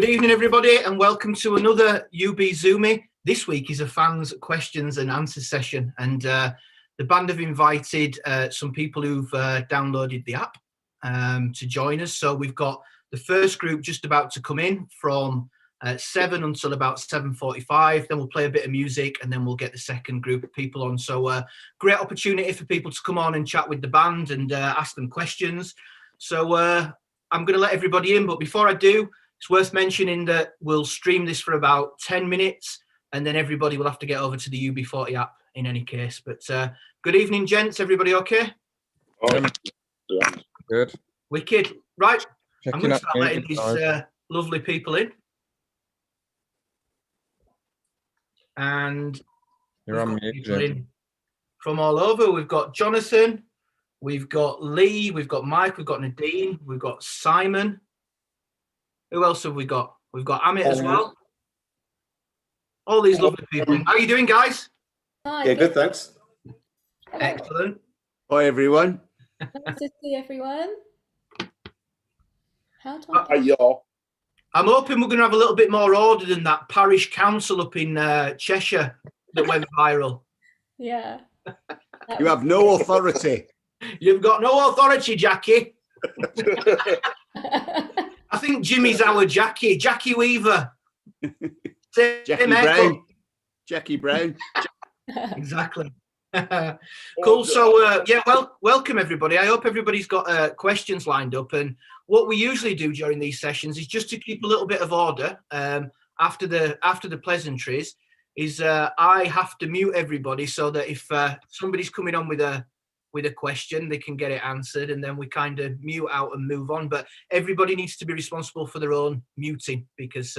Good evening, everybody, and welcome to another UBZoomy. This week is a fans' questions and answers session, and the band have invited some people who've downloaded the app to join us. So we've got the first group just about to come in from 7 until about 7:45. Then we'll play a bit of music, and then we'll get the second group of people on. So great opportunity for people to come on and chat with the band and ask them questions. So I'm going to let everybody in, but before I do, it's worth mentioning that we'll stream this for about 10 minutes, and then everybody will have to get over to the UB40 app in any case. But good evening, gents. Everybody okay? Good. Wicked. Right. Checking I'm going to up start letting these lovely people in. And You're on mute, Jim. From all over. We've got Jonathan, we've got Lee, we've got Mike, we've got Nadine, we've got Simon. Who else have we got? We've got Amit as well. All these lovely people. How are you doing, guys? Hi. Yeah, good, thanks. Excellent. Hi, everyone. Nice to see everyone. Hi, y'all. I'm hoping we're going to have a little bit more order than that parish council up in Cheshire that went viral. Yeah. You have no authority. You've got no authority, Jackie. I think Jimmy's our Jackie. Jackie Weaver. Jackie Brown. Exactly. Cool. So, yeah, well, welcome, everybody. I hope everybody's got questions lined up. And what we usually do during these sessions is just to keep a little bit of order after the pleasantries is I have to mute everybody so that if somebody's coming on with a question, they can get it answered, and then we kind of mute out and move on. But everybody needs to be responsible for their own muting because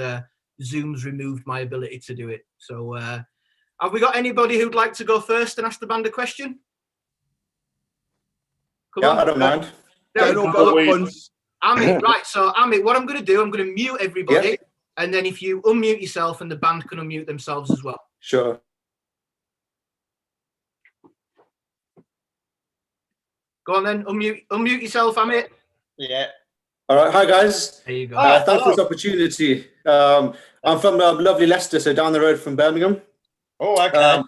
Zoom's removed my ability to do it. So have we got anybody who'd like to go first and ask the band a question? Come on. I don't mind. Amit, right, so Amit, what I'm going to do, I'm going to mute everybody, and then if you unmute yourself and the band can unmute themselves as well. Sure. Go on then, unmute yourself, Amit. Yeah. All right. Hi, guys. There you go. Thanks for this opportunity. I'm from lovely Leicester, so down the road from Birmingham. Oh, okay.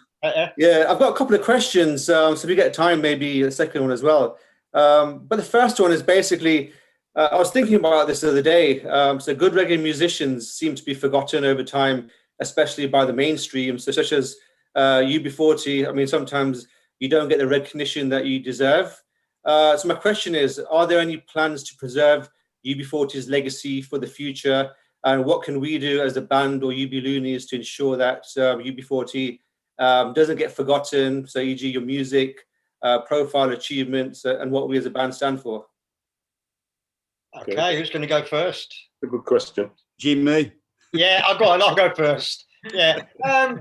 Yeah, I've got a couple of questions. So if we get time, maybe a second one as well. But the first one is basically, I was thinking about this the other day. So good reggae musicians seem to be forgotten over time, especially by the mainstream, so such as UB40. I mean, sometimes you don't get the recognition that you deserve. So my question is, are there any plans to preserve UB40's legacy for the future? And what can we do as a band or UB Loonies to ensure that UB40 doesn't get forgotten? So e.g. your music, profile, achievements, and what we as a band stand for. Okay, who's going to go first? A good question. Jimmy. Yeah, I'll go first. Yeah. I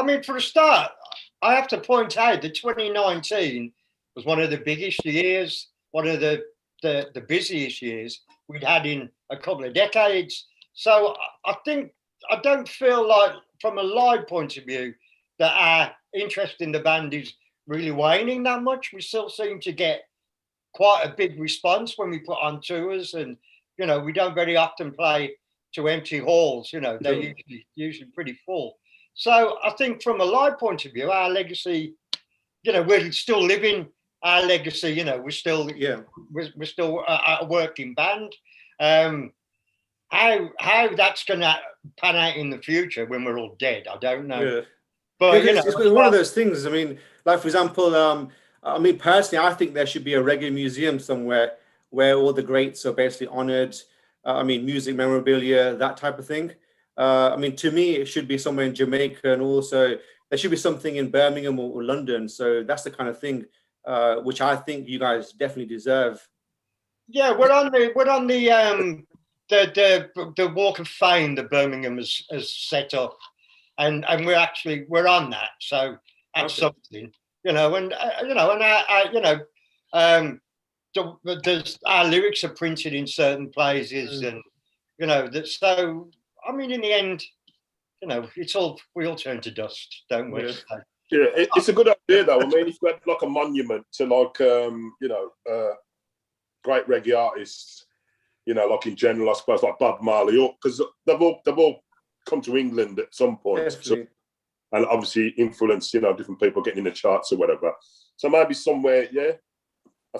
mean, for a start, I have to point out that 2019 was one of the biggest years, one of the busiest years we'd had in a couple of decades. So I don't feel like, from a live point of view, that our interest in the band is really waning that much. We still seem to get quite a big response when we put on tours, and we don't very often play to empty halls. They're usually pretty full. So I think from a live point of view, our legacy, we're still living our legacy. We're still a working band. How that's going to pan out in the future when we're all dead, I don't know. Yeah. But it's one of those things. I mean, like for example, I mean personally, I think there should be a reggae museum somewhere where all the greats are basically honoured. I mean, music memorabilia, that type of thing. I mean, to me, it should be somewhere in Jamaica, and also there should be something in Birmingham or London. So that's the kind of thing which I think you guys definitely deserve. Yeah, we're on the Walk of Fame that Birmingham has set up, and we're on that. So that's something, there's our lyrics are printed in certain places, and that. So I mean, in the end, we all turn to dust, don't we? Yeah, it's a good idea though. I mean, if you had like a monument to great reggae artists, you know, like in general, I suppose, like Bob Marley, because they've all come to England at some point, so, and obviously influenced, you know, different people getting in the charts or whatever. So maybe somewhere, yeah.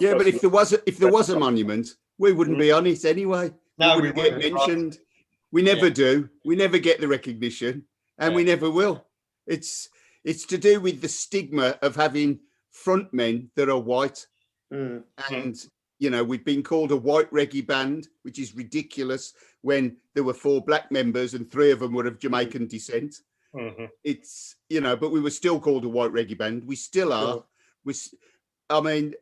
Yeah, but if there was a monument, we wouldn't be on it anyway. No, we wouldn't get mentioned. We never do. We never get the recognition, and we never will. It's to do with the stigma of having frontmen that are white, and you know, we've been called a white reggae band, which is ridiculous when there were 4 black members and 3 of them were of Jamaican descent. It's, you know, but we were still called a white reggae band. We still are. I mean,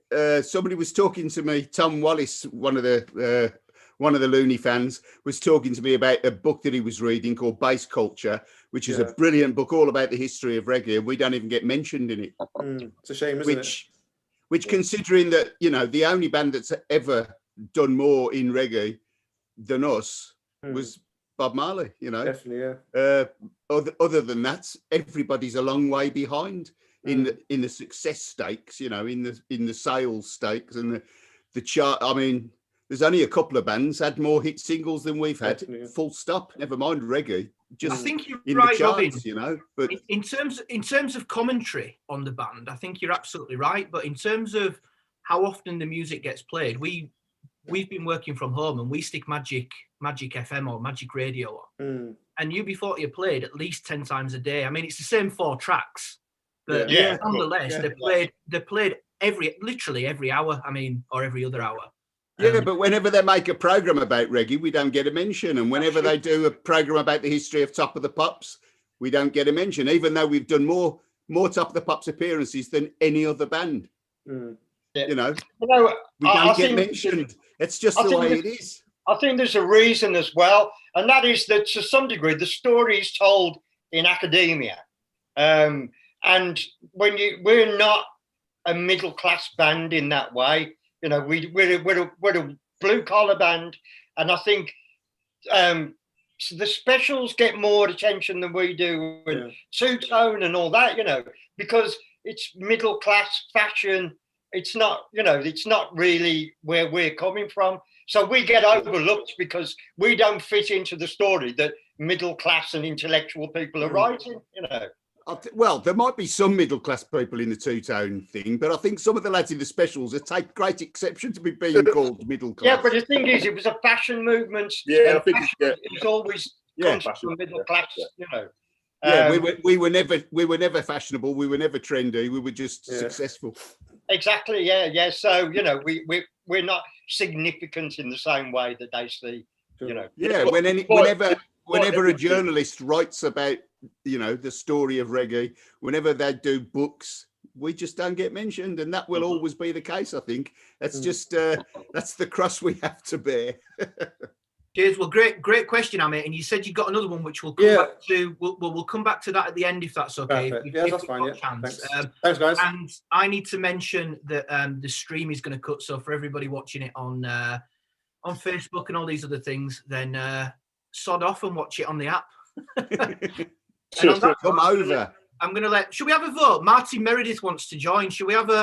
somebody was talking to me, Tom Wallace, one of the Looney fans, was talking to me about a book that he was reading called Bass Culture, which is a brilliant book all about the history of reggae, and we don't even get mentioned in it. It's a shame, isn't it? Which, considering that, you know, the only band that's ever done more in reggae than us was Bob Marley, you know. Definitely, yeah. Other than that, everybody's a long way behind in the success stakes, you know, in the sales stakes and the chart. I mean, there's only a couple of bands had more hit singles than we've had. Full stop. Never mind reggae. Just I think you're in right, the charts, Robin. you know. But in terms of commentary on the band, I think you're absolutely right. But in terms of how often the music gets played, we've been working from home and we stick Magic FM or Magic Radio on, and UB40 are played at least 10 times a day. I mean, it's the same 4 tracks, but nonetheless, they're played literally every hour. I mean, or every other hour. Yeah, but whenever they make a program about reggae, we don't get a mention. And whenever they do a program about the history of Top of the Pops, we don't get a mention, even though we've done more Top of the Pops appearances than any other band. You know, we don't get mentioned. It's just the way it is. I think there's a reason as well, and that is that to some degree the story is told in academia, and when we're not a middle class band in that way. You know, we're a blue collar band, and I think so the specials get more attention than we do, and two-tone and all that. You know, because it's middle class fashion. It's not, you know, it's not really where we're coming from. So we get overlooked because we don't fit into the story that middle class and intellectual people are writing. You know. Well, there might be some middle-class people in the two-tone thing, but I think some of the lads in the specials take great exception to be being called middle-class. Yeah, but the thing is, it was a fashion movement. Yeah, I think it's always comes from middle-class, you know. Yeah, we were never fashionable. We were never trendy. We were just successful. Exactly. Yeah. So, you know, we're not significant in the same way that they see, you know. Yeah, whenever a journalist writes about, you know, the story of reggae, whenever they do books, we just don't get mentioned, and that will always be the case. I think that's just that's the cross we have to bear. Cheers. Well, great question, Amit. And you said you got another one, which we'll come back to. We'll come back to that at the end, if that's okay. That's fine. Yeah. Thanks. Thanks, guys. And I need to mention that the stream is going to cut. So for everybody watching it on Facebook and all these other things, then sod off and watch it on the app. Come over. I'm going to should we have a vote? Marty Meredith wants to join. Should we have a